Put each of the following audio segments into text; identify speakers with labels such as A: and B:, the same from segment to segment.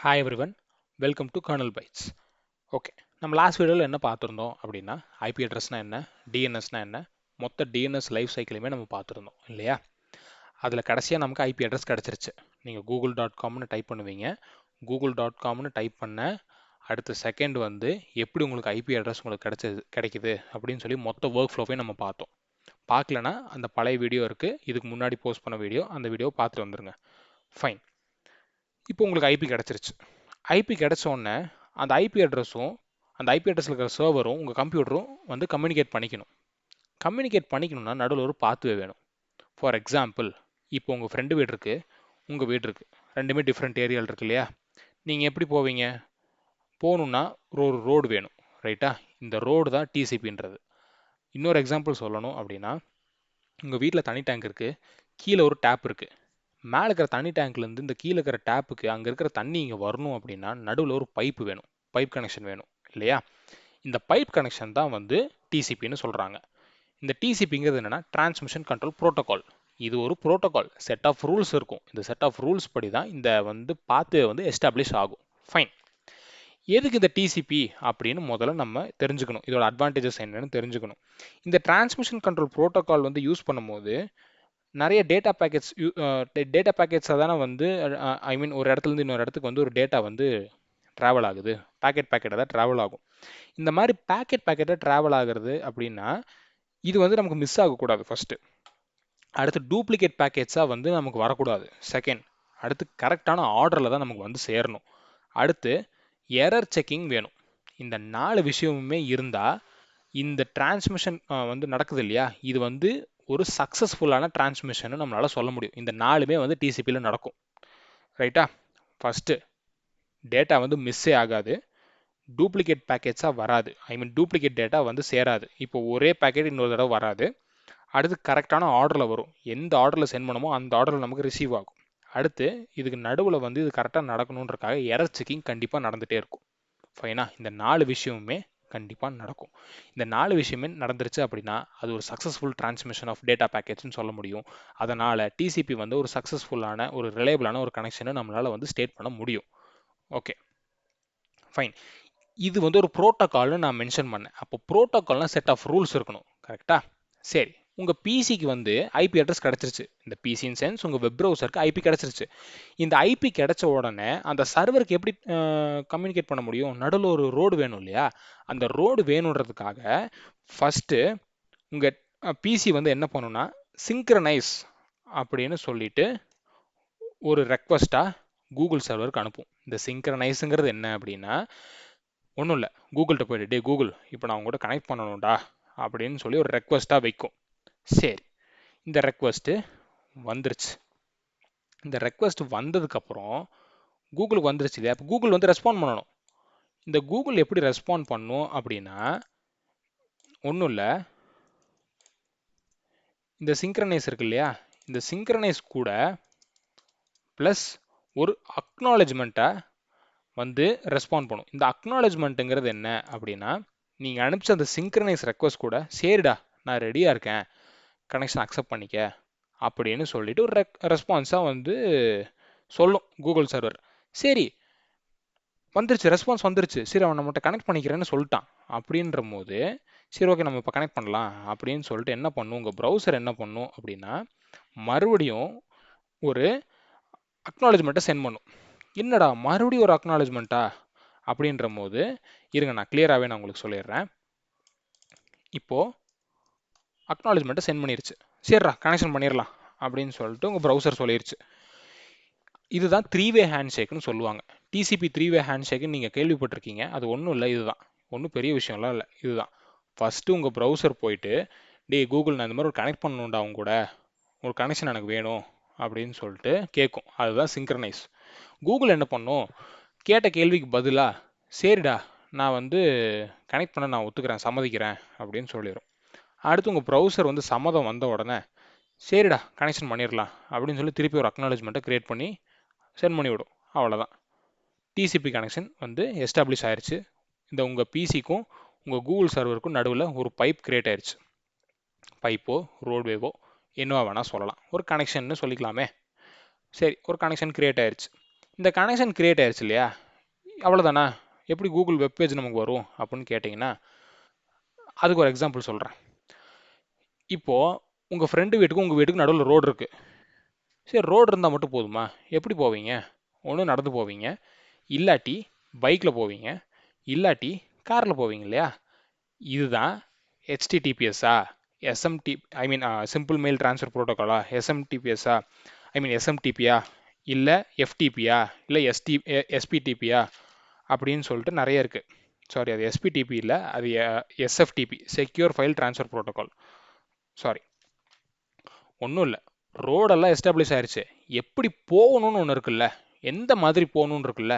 A: Hi everyone, welcome to Kernel Bytes. Okay, நம்ம last வீடியோவில் என்ன பார்த்துருந்தோம் அப்படின்னா, ஐபி அட்ரஸ்னா என்ன, டிஎன்எஸ்னா என்ன, மொத்த டிஎன்எஸ் லைஃப் சைக்கிளையுமே நம்ம பார்த்துருந்தோம் இல்லையா? அதில் கடைசியாக நமக்கு ஐபி அட்ரஸ் கிடச்சிருச்சு. நீங்கள் google.comனு டைப் பண்ணுவீங்க. google.comனு டைப் பண்ண அடுத்த செகண்ட் வந்து எப்படி உங்களுக்கு ஐபி அட்ரஸ் உங்களுக்கு கிடைக்குது அப்படின்னு சொல்லி மொத்த ஒர்க் ஃப்ளோவையும் நம்ம பார்த்தோம். பார்க்கலனா அந்த பழைய வீடியோ இருக்குது, இதுக்கு முன்னாடி போஸ்ட் பண்ண வீடியோ, அந்த வீடியோவை பார்த்துட்டு வந்துருங்க. ஃபைன். இப்போ உங்களுக்கு ஐபி கிடச்சிருச்சு. ஐபி கிடச்ச உடனே அந்த ஐபி அட்ரஸும் அந்த ஐபி அட்ரஸில் இருக்கிற சர்வரும் உங்கள் கம்ப்யூட்டரும் வந்து கம்யூனிகேட் பண்ணிக்கணும். கம்யூனிகேட் பண்ணிக்கணும்னா நடுவில் ஒரு பாத்வே வேணும். ஃபார் எக்ஸாம்பிள், இப்போ உங்கள் ஃப்ரெண்டு வீடு இருக்குது, உங்கள் வீடு இருக்குது, ரெண்டுமே டிஃப்ரெண்ட் ஏரியாவில் இருக்கு இல்லையா? நீங்கள் எப்படி போவீங்க? போகணுன்னா ஒரு ரோடு வேணும், ரைட்டா? இந்த ரோடு தான் டிசிபின்றது. இன்னொரு எக்ஸாம்பிள் சொல்லணும் அப்படின்னா, உங்கள் வீட்டில் தண்ணி டேங்க் இருக்குது, கீழே ஒரு டேப் இருக்குது. மேலே இருக்கிற தண்ணி டேங்க்லேருந்து இந்த கீழே இருக்கிற டேப்புக்கு அங்கே இருக்கிற தண்ணி இங்கே வரணும் அப்படின்னா நடுவில் ஒரு பைப்பு வேணும், பைப் கனெக்ஷன் வேணும் இல்லையா? இந்த பைப் கனெக்ஷன் தான் வந்து டிசிபின்னு சொல்கிறாங்க. இந்த டிசிபிங்கிறது என்னென்னா டிரான்ஸ்மிஷன் கண்ட்ரோல் ப்ரோட்டோகால். இது ஒரு ப்ரோட்டோகால், செட் ஆஃப் ரூல்ஸ் இருக்கும். இந்த செட் ஆஃப் ரூல்ஸ் படி தான் இந்த வந்து பாத்து வந்து எஸ்டாப்ளிஷ் ஆகும். ஃபைன். எதுக்கு இந்த டிசிபி அப்படின்னு முதல்ல நம்ம தெரிஞ்சுக்கணும். இதோட அட்வான்டேஜஸ் என்னன்னு தெரிஞ்சுக்கணும். இந்த டிரான்ஸ்மிஷன் கண்ட்ரோல் ப்ரோட்டோகால் வந்து யூஸ் பண்ணும்போது நிறைய டேட்டா பேக்கெட்ஸாக தானே வந்து ஐ மீன் ஒரு இடத்துலேருந்து இன்னொரு இடத்துக்கு வந்து ஒரு டேட்டா வந்து ட்ராவல் ஆகுது. பேக்கெட்டாக தான் ட்ராவல் ஆகும். இந்த மாதிரி பேக்கெட்டாக ட்ராவல் ஆகுறது அப்படின்னா இது வந்து நமக்கு மிஸ் ஆகக்கூடாது ஃபஸ்ட்டு. அடுத்து டூப்ளிகேட் பேக்கெட்ஸாக வந்து நமக்கு வரக்கூடாது செகண்ட். அடுத்து கரெக்டான ஆர்டரில் தான் நமக்கு வந்து சேரணும். அடுத்து எரர் செக்கிங் வேணும். இந்த 4 விஷயமுமே இருந்தால் இந்த டிரான்ஸ்மிஷன் வந்து நடக்குது இல்லையா, இது வந்து ஒரு சக்ஸஸ்ஃபுல்லான டிரான்ஸ்மிஷன் நம்மளால சொல்ல முடியும். இந்த 4மே வந்து டிசிபியில் நடக்கும், ரைட்டா? ஃபஸ்ட்டு டேட்டா வந்து மிஸ்ஸே ஆகாது, டூப்ளிகேட் பேக்கெட்ஸாக வராது, ஐ மீன் டூப்ளிகேட் டேட்டா வந்து சேராது. இப்போ ஒரே பேக்கெட் இன்னொரு தடவை வராது. அடுத்து கரெக்டான ஆர்டரில் வரும், எந்த ஆர்டரில் சென்ட் பண்ணுமோ அந்த ஆர்டரில் நமக்கு ரிசீவ் ஆகும். அடுத்து இதுக்கு நடுவில் வந்து இது கரெக்டாக நடக்கணுன்றக்காக எரர் செக்கிங் கண்டிப்பாக நடந்துகிட்டே இருக்கும். ஃபைனா? இந்த 4 விஷயமுமே கண்டிப்பாக நடக்கும். இந்த 4 விஷயமே நடந்துருச்சு அப்படின்னா அது ஒரு சக்ஸஸ்ஃபுல் டிரான்ஸ்மிஷன் ஆஃப் டேட்டா பேக்கெட்ஸ்னு சொல்ல முடியும். அதனால் டிசிபி வந்து ஒரு சக்ஸஸ்ஃபுல்லான ஒரு ரிலையபிளான ஒரு கனெக்ஷனை நம்மளால் வந்து ஸ்டேட் பண்ண முடியும். Okay, fine. இது வந்து ஒரு ப்ரோட்டோகால்னு நான் மென்ஷன் பண்ணேன். அப்போ ப்ரோட்டோகால்னா செட் ஆஃப் ரூல்ஸ் இருக்கணும், கரெக்டா? சரி, உங்கள் பிசிக்கு வந்து ஐபி அட்ரஸ் கிடச்சிருச்சு. இந்த பிசின் சென்ஸ் உங்கள் வெப் ப்ரௌசருக்கு ஐபி கிடச்சிருச்சு. இந்த ஐபி கிடைச்ச உடனே அந்த சர்வருக்கு எப்படி கம்யூனிகேட் பண்ண முடியும்? நடுவில் ஒரு ரோடு வேணும் இல்லையா? அந்த ரோடு வேணுன்றதுக்காக ஃபஸ்ட்டு உங்கள் பிசி வந்து என்ன பண்ணுன்னா சிங்க்ரனைஸ் அப்படின்னு சொல்லிட்டு ஒரு ரெக்வஸ்ட்டாக கூகுள் சர்வருக்கு அனுப்பும். இந்த சிங்க்ரனைஸுங்கிறது என்ன அப்படின்னா ஒன்றும் இல்லை, கூகுள்கிட்ட போய்ட்டு டே கூகுள் இப்போ நான் உங்கள்கிட்ட கனெக்ட் பண்ணணும்டா அப்படின்னு சொல்லி ஒரு ரெக்வஸ்ட்டாக வைக்கும். சரி, இந்த ரெக்வஸ்ட்டு வந்துருச்சு. இந்த ரெக்வஸ்ட் வந்ததுக்கப்புறம் கூகுளுக்கு வந்துருச்சு இல்லையா? அப்போ கூகுள் வந்து ரெஸ்பாண்ட் பண்ணணும். இந்த கூகுள் எப்படி ரெஸ்பாண்ட் பண்ணும் அப்படின்னா ஒன்றும் இல்லை, இந்த சிங்க்ரனைஸ் இருக்கு இல்லையா, இந்த சிங்க்ரனைஸ் கூட ப்ளஸ் ஒரு அக்னாலஜ்மெண்ட்டை வந்து ரெஸ்பாண்ட் பண்ணும். இந்த அக்னாலஜ்மெண்ட்டுங்கிறது என்ன அப்படின்னா நீங்கள் அனுப்பிச்ச அந்த சிங்க்ரனைஸ் ரெக்வஸ்ட் கூட சரிடா நான் ரெடியாக இருக்கேன், கனெக்ஷன் அக்செப்ட் பண்ணிக்க அப்படின்னு சொல்லிட்டு ஒரு ரெஸ்பான்ஸாக வந்து சொல்லும் கூகுள் சர்வர். சரி வந்துருச்சு, ரெஸ்பான்ஸ் வந்துருச்சு, சரி அவன் நம்மகிட்ட கனெக்ட் பண்ணிக்கிறேன்னு சொல்லிட்டான் அப்படின்ற போது சரி ஓகே நம்ம இப்போ கனெக்ட் பண்ணலாம் அப்படின்னு சொல்லிட்டு என்ன பண்ணும் உங்கள் ப்ரௌசர் என்ன பண்ணும் அப்படின்னா மறுபடியும் ஒரு அக்னாலஜ்மெண்ட்டை சென்ட் பண்ணும். என்னடா மறுபடியும் ஒரு அக்னாலஜ்மெண்ட்டா அப்படின்ற போது இருங்க நான் கிளியராகவே நான் உங்களுக்கு சொல்லிடுறேன். இப்போது அக்னாலஜ்மெண்ட்டை சென்ட் பண்ணிருச்சு. சரிடா கனெக்ஷன் பண்ணிடலாம் அப்படின்னு சொல்லிட்டு உங்கள் ப்ரௌசர் சொல்லிருச்சு. இதுதான் 3-வே ஹேண்ட்ஷேக்னு சொல்லுவாங்க. டிசிபி 3-வே ஹேண்ட்ஷேக்குன்னு நீங்கள் கேள்விப்பட்டிருக்கீங்க. அது ஒன்றும் இல்லை, இதுதான். ஒன்றும் பெரிய விஷயம்லாம் இல்லை, இதுதான். ஃபஸ்ட்டு உங்கள் ப்ரௌசர் போயிட்டு டே கூகுள் நான் இந்த மாதிரி ஒரு கனெக்ட் பண்ணணும்டா அவங்க கூட, ஒரு கனெக்ஷன் எனக்கு வேணும் அப்படின்னு சொல்லிட்டு கேட்கும். அதுதான் சிங்க்ரனைஸ். கூகுள் என்ன பண்ணும், கேட்ட கேள்விக்கு பதிலாக சரிடா நான் வந்து கனெக்ட் பண்ண நான் ஒத்துக்கிறேன் சம்மதிக்கிறேன் அப்படின்னு சொல்லிடும். அடுத்து உங்கள் ப்ரௌசர் வந்து சம்மதம் வந்த உடனே சரிடா கனெக்ஷன் பண்ணிடலாம் அப்படின்னு சொல்லி திருப்பி ஒரு அக்னாலஜ்மெண்ட்டை க்ரியேட் பண்ணி சென்ட் பண்ணிவிடும். அவ்வளோதான், டிசிபி கனெக்ஷன் வந்து எஸ்டாப்ளிஷ் ஆயிடுச்சு. இந்த உங்கள் பிசிக்கும் உங்கள் கூகுள் சர்வருக்கும் நடுவில் ஒரு பைப் க்ரியேட் ஆயிடுச்சு. பைப்போ ரோட்வேவோ என்னவா வேணால் சொல்லலாம், ஒரு கனெக்ஷன்னு சொல்லிக்கலாமே. சரி, ஒரு கனெக்ஷன் க்ரியேட் ஆயிடுச்சு. இந்த கனெக்ஷன் கிரியேட் ஆயிடுச்சு இல்லையா, அவ்வளோதானா? எப்படி கூகுள் வெப்பேஜ் நமக்கு வரும் அப்படின்னு கேட்டிங்கன்னா, அதுக்கு ஒரு எக்ஸாம்பிள் சொல்கிறேன். இப்போது உங்கள் ஃப்ரெண்டு வீட்டுக்கும் உங்கள் வீட்டுக்கும் நடுவில் ரோடு இருக்குது. சரி, ரோடு இருந்தால் மட்டும் போதுமா? எப்படி போவீங்க? ஒன்று நடந்து போவீங்க, இல்லாட்டி பைக்கில் போவீங்க, இல்லாட்டி காரில் போவீங்க இல்லையா? இதுதான் ஹெச்டிடிபிஎஸ்ஸா, எஸ்எம்டி ஐ மீன் சிம்பிள் மெயில் ட்ரான்ஸ்ஃபர் ப்ரோட்டோக்காலா, எஸ்எம்டிபிஎஸ்ஸா ஐ மீன் எஸ்எம்டிபியா, இல்லை எஃப்டிபியா, இல்லை எஸ்பிடிபியா அப்படின்னு சொல்லிட்டு நிறைய இருக்குது. சாரி, அது எஸ்பிடிபி இல்லை, அது SFDB, secure file transfer protocol. Sorry, ஒன்றும் இல்லை, ரோடெல்லாம் எஸ்டாப்ளிஷ் ஆயிடுச்சு. எப்படி போகணும்னு ஒன்று இருக்குல்ல, எந்த மாதிரி போகணுன்னு இருக்குல்ல,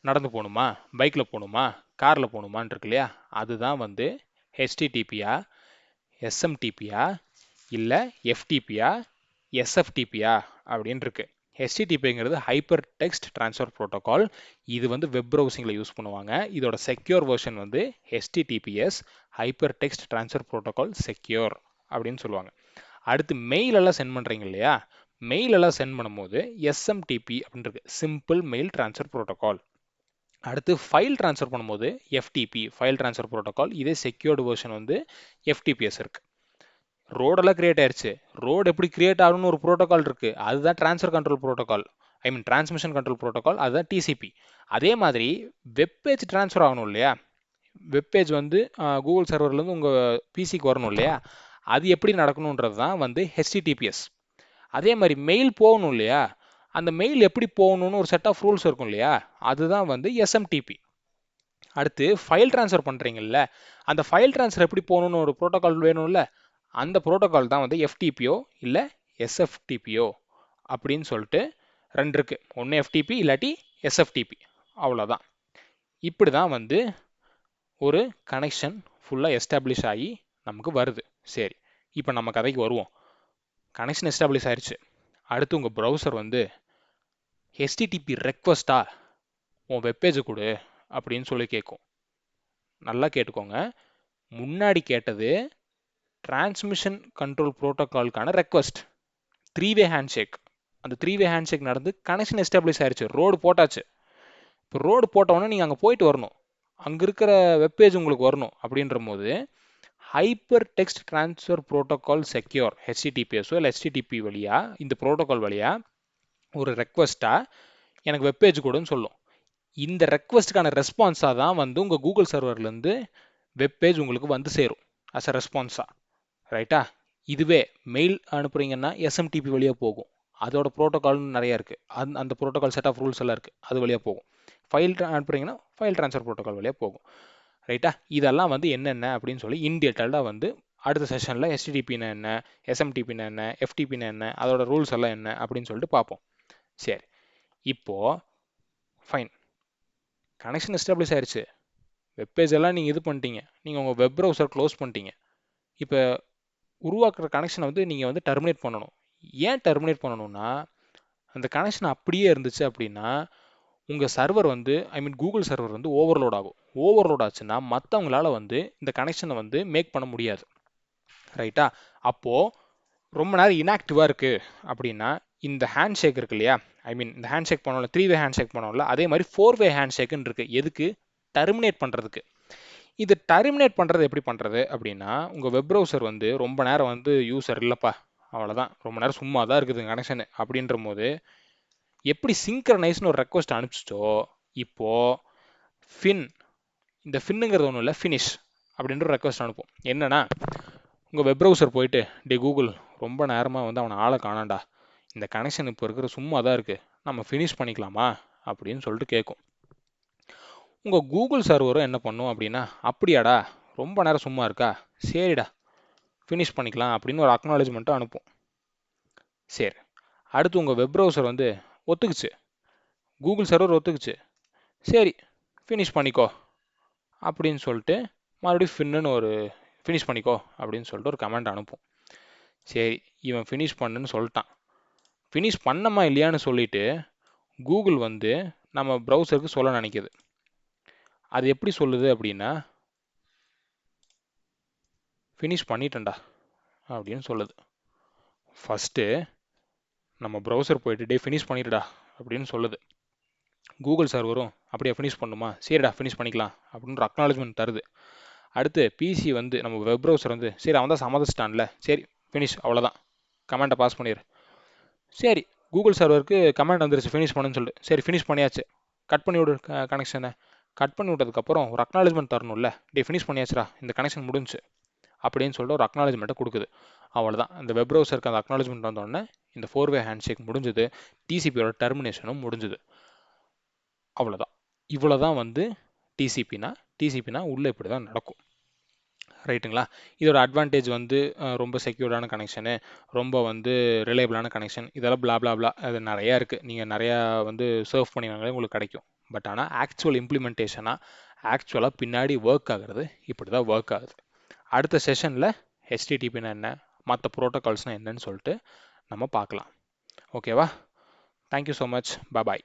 A: நடந்து போகணுமா, பைக்கில் போகணுமா, காரில் போகணுமான்னு இருக்கு இல்லையா? அதுதான் வந்து ஹெச்டிடிபியா, எஸ்எம்டிபியா, இல்லை எஃப்டிபியா, எஸ்எஃப்டிபியா அப்படின்னு இருக்கு. ஹெச்டிடிபிங்கிறது ஹைப்பர் டெக்ஸ்ட் ட்ரான்ஸ்ஃபர் ப்ரோட்டோகால். இது வந்து வெப் ப்ரௌசிங்கில் யூஸ் பண்ணுவாங்க. இதோட செக்யூர் வெர்ஷன் வந்து HTTPS, hyper text transfer protocol secure அப்படின்னு சொல்லுவாங்க. அடுத்து மெயில் எல்லாம் சென்ட் பண்ணுறீங்க இல்லையா, மெயில் எல்லாம் சென்ட் பண்ணும்போது எஸ்எம்டிபி அப்படின்னு இருக்கு, சிம்பிள் மெயில் ட்ரான்ஸ்ஃபர் ப்ரோட்டோகால். அடுத்து ஃபைல் ட்ரான்ஸ்ஃபர் பண்ணும்போது எஃப்டிபி, ஃபைல் ட்ரான்ஸ்ஃபர் ப்ரோட்டோகால். இதே செக்யூர்டு வெர்ஷன் வந்து எஃப்டிபிஎஸ் இருக்கு. ரோடெல்லாம் கிரியேட் ஆயிடுச்சு. ரோடு எப்படி கிரியேட் ஆகணும்னு ஒரு ப்ரோட்டோகால் இருக்கு, அதுதான் ட்ரான்ஸ்ஃபர் கண்ட்ரோல் ப்ரோட்டோகால், ஐ மீன் டிரான்ஸ்மிஷன் கண்ட்ரோல் ப்ரோட்டோகால், அதுதான் டிசிபி. அதே மாதிரி வெப்பேஜ் ட்ரான்ஸ்ஃபர் ஆகணும் இல்லையா, வெப்பேஜ் வந்து கூகுள் சர்வர்லேருந்து உங்கள் பிசிக்கு வரணும் இல்லையா, அது எப்படி நடக்கணுன்றது தான் வந்து ஹெச்டிடிபிஎஸ். அதே மாதிரி மெயில் போகணும் இல்லையா, அந்த மெயில் எப்படி போகணும்னு ஒரு செட் ஆஃப் ரூல்ஸ் இருக்கும் இல்லையா, அதுதான் வந்து எஸ்எம்டிபி. அடுத்து ஃபைல் ட்ரான்ஸ்ஃபர் பண்ணுறீங்கல்ல, அந்த ஃபைல் ட்ரான்ஸ்ஃபர் எப்படி போகணும்னு ஒரு ப்ரோட்டோகால் வேணும்ல, அந்த ப்ரோட்டோகால் தான் வந்து எஃப்டிபிஓ இல்லை எஸ்எஃப்டிபிஓ அப்படின்னு சொல்லிட்டு ரெண்டு இருக்குது. ஒன்று எஃப்டிபி இல்லாட்டி எஸ்எஃப்டிபி, அவ்வளோதான். இப்படி தான் வந்து ஒரு கனெக்ஷன் ஃபுல்லாக எஸ்டாப்ளிஷ் ஆகி நமக்கு வருது. சரி, இப்போ நம்ம கதைக்கு வருவோம். கனெக்ஷன் எஸ்டாப்ளிஷ் ஆயிடுச்சு. அடுத்து உங்கள் ப்ரௌசர் வந்து ஹெச்டிடிபி ரெக்வஸ்ட்டா உன் வெப்பேஜை கொடு அப்படின்னு சொல்லி கேட்கும். நல்லா கேட்டுக்கோங்க, முன்னாடி கேட்டது டிரான்ஸ்மிஷன் கண்ட்ரோல் ப்ரோட்டோகாலுக்கான ரெக்வஸ்ட், 3-வே ஹேண்ட்ஷேக். அந்த 3-வே ஹேண்ட்ஷேக் நடந்து கனெக்ஷன் எஸ்டாப்ளிஷ் ஆயிடுச்சு, ரோடு போட்டாச்சு. இப்போ ரோடு போட்டவுடனே நீங்கள் அங்கே போயிட்டு வரணும், அங்கே இருக்கிற வெப்பேஜ் உங்களுக்கு வரணும். அப்படின்ற போது hypertext transfer protocol secure, ஹெச்டிடிபிஎஸோ இல்லை ஹெச்டிடிபி வழியாக, இந்த ப்ரோட்டோகால் வழியாக ஒரு ரெக்வஸ்ட்டாக எனக்கு வெப்பேஜ் கொடுன்னு சொல்லும். இந்த ரெக்வஸ்ட்டுக்கான ரெஸ்பான்ஸாக தான் வந்து உங்கள் கூகுள் சர்வர்லேருந்து வெப்பேஜ் உங்களுக்கு வந்து சேரும் அஸ் அ ரெஸ்பான்ஸாக, ரைட்டா? இதுவே மெயில் அனுப்புறீங்கன்னா எஸ்எம்டிபி வழியாக போகும், அதோட ப்ரோட்டோகால்னு நிறையா இருக்குது, அந்த ப்ரோட்டோகால் செட் ஆஃப் ரூல்ஸ் எல்லாம் இருக்குது, அது வழியாக போகும். ஃபைல் அனுப்புறீங்கன்னா ஃபைல் ட்ரான்ஸ்ஃபர் ப்ரோட்டோகால் வழியாக போகும், ரைட்டா? இதெல்லாம் வந்து என்னென்ன அப்படின்னு சொல்லி இன்டீட்டெயில்டாக வந்து அடுத்த செஷனில் எஸ்டிடிபின்னா என்ன, எஸ்எம்டிபின்னா என்ன, எஃப்டிபின்னா என்ன, அதோட ரூல்ஸ் எல்லாம் என்ன அப்படின்னு சொல்லிட்டு பார்ப்போம். சரி, இப்போது ஃபைன், கனெக்ஷன் எஸ்டாப்ளிஷ் ஆயிடுச்சு, வெப்பேஜ் எல்லாம் நீங்கள் இது பண்ணிட்டீங்க, நீங்கள் உங்கள் வெப் ப்ரௌசர் க்ளோஸ் பண்ணிட்டீங்க. இப்போ உருவாக்குற கனெக்ஷனை வந்து நீங்கள் வந்து டெர்மினேட் பண்ணணும். ஏன் டெர்மினேட் பண்ணணும்னா, அந்த கனெக்ஷன் அப்படியே இருந்துச்சு அப்படின்னா உங்கள் சர்வர் வந்து ஐ மீன் கூகுள் சர்வர் வந்து ஓவர்லோட் ஆகும். ஓவர்லோட் ஆச்சுன்னா மற்றவங்களால வந்து இந்த கனெக்ஷனை வந்து மேக் பண்ண முடியாது, ரைட்டா? அப்போது ரொம்ப நேரம் இன்ஆக்டிவாக இருக்குது அப்படின்னா இந்த ஹேண்ட் ஷேக் இருக்கு இல்லையா, ஐ மீன் இந்த ஹேண்ட் ஷேக் பண்ணோம்ல, 3-வே ஹேண்ட் ஷேக் பண்ணோம்ல, அதே மாதிரி 4-வே ஹேண்ட் ஷேக்குன்னு இருக்குது. எதுக்கு? டெர்மினேட் பண்ணுறதுக்கு. இது டெர்மினேட் பண்ணுறது எப்படி பண்ணுறது அப்படின்னா, உங்கள் வெப் ப்ரௌசர் வந்து ரொம்ப நேரம் வந்து யூசர் இல்லைப்பா, அவ்வளோதான், ரொம்ப நேரம் சும்மா தான் இருக்குது கனெக்ஷனு அப்படின்ற போது எப்படி சிங்க்ரனைஸ்னு ஒரு ரெக்வஸ்ட் அனுப்பிச்சிட்டோ, இப்போது ஃபின், இந்த ஃபின்னுங்கிறது ஒன்றும் இல்லை, ஃபினிஷ் அப்படின்ற ஒரு ரெக்வஸ்ட் அனுப்பும். என்னன்னா, உங்கள் வெப் ப்ரௌசர் போயிட்டு, டே கூகுள், ரொம்ப நேரமாக வந்து அவனை ஆளை காணாண்டா, இந்த கனெக்ஷன் இப்போ இருக்கிற சும்மா தான் இருக்குது, நம்ம ஃபினிஷ் பண்ணிக்கலாமா அப்படின்னு சொல்லிட்டு கேட்கும். உங்கள் கூகுள் சர்வரும் என்ன பண்ணும் அப்படின்னா, அப்படியாடா ரொம்ப நேரம் சும்மா இருக்கா, சரிடா ஃபினிஷ் பண்ணிக்கலாம் அப்படின்னு ஒரு அக்னாலேஜ்மெண்ட்டை அனுப்பும். சரி, அடுத்து உங்கள் வெப் ப்ரௌசர் வந்து ஒத்துக்குச்சு, கூகுள் சர்வர் ஒத்துக்குச்சு, சரி ஃபினிஷ் பண்ணிக்கோ அப்படின்னு சொல்லிட்டு மறுபடியும் ஃபின்னு ஒரு ஃபினிஷ் பண்ணிக்கோ அப்படின்னு சொல்லிட்டு ஒரு கமெண்ட் அனுப்பும். சரி, இவன் ஃபினிஷ் பண்ணுன்னு சொல்லிட்டான். ஃபினிஷ் பண்ணமா இல்லையான்னு சொல்லிட்டு கூகுள் வந்து நம்ம ப்ரௌசருக்கு சொல்ல நினைக்கிது. அது எப்படி சொல்லுது அப்படின்னா, ஃபினிஷ் பண்ணிட்டேன்டா அப்படின்னு சொல்லுது. ஃபஸ்ட்டு நம்ம ப்ரௌசர் போயிட்டு டே ஃபினிஷ் பண்ணிடுடா அப்படின்னு சொல்லுது. கூகுள் சர்வரும் அப்படியே ஃபினிஷ் பண்ணுமா, சரிடா ஃபினிஷ் பண்ணிக்கலாம் அப்படின்ற அக்னாலஜ்மெண்ட் தருது. அடுத்து பிசி வந்து நம்ம வெப் ப்ரௌசர் வந்து சரி அவன் தான் சம்மதிச்சிட்டான்ல, சரி ஃபினிஷ் அவ்வளோதான், கமெண்ட்டை பாஸ் பண்ணிடு. சரி கூகுள் சர்வருக்கு கமெண்ட் வந்துருச்சு ஃபினிஷ் பண்ணுன்னு சொல்லிட்டு, சரி ஃபினிஷ் பண்ணியாச்சு, கட் பண்ணி விடு கனெக்ஷனை. கட் பண்ணி விட்டதுக்கப்புறம் ஒரு அக்னாலஜ்மெண்ட் தரணும்ல, டே ஃபினிஷ் பண்ணியாச்சுடா இந்த கனெக்ஷன் முடிஞ்சு அப்படின்னு சொல்லிட்டு ஒரு அக்னாலஜ்மெண்ட்டை கொடுக்குது. அவ்வளோதான், இந்த வெப் ப்ரௌசருக்கு அந்த அக்னாலஜ்மெண்ட் வந்தோடனே இந்த 4-வே ஹேண்ட்ஷேக் முடிஞ்சது, டிசிபியோட டெர்மினேஷனும் முடிஞ்சுது. அவ்வளோதான். இவ்வளோ தான் வந்து டிசிபினா உள்ளே இப்படி தான் நடக்கும். ரைட்டுங்களா? இதோட அட்வான்டேஜ் வந்து ரொம்ப செக்யூர்டான கனெக்ஷனு, ரொம்ப வந்து ரிலையபிளான கனெக்ஷன், இதெல்லாம் பிளா பிளா பிளா அது நிறையா இருக்குது. நீங்கள் நிறையா வந்து சர்வ் பண்ணினாங்களே உங்களுக்கு கிடைக்கும். பட் ஆனால் ஆக்சுவல் இம்ப்ளிமெண்டேஷனாக ஆக்சுவலாக பின்னாடி ஒர்க் ஆகுறது இப்படி தான் ஒர்க் ஆகுது. அடுத்த செஷனில் ஹெச்டிடிபினா என்ன, மற்ற ப்ரோட்டோகால்ஸ்னால் என்னன்னு சொல்லிட்டு நம்ம பார்க்கலாம். ஓகேவா? Thank you so much. பாய்.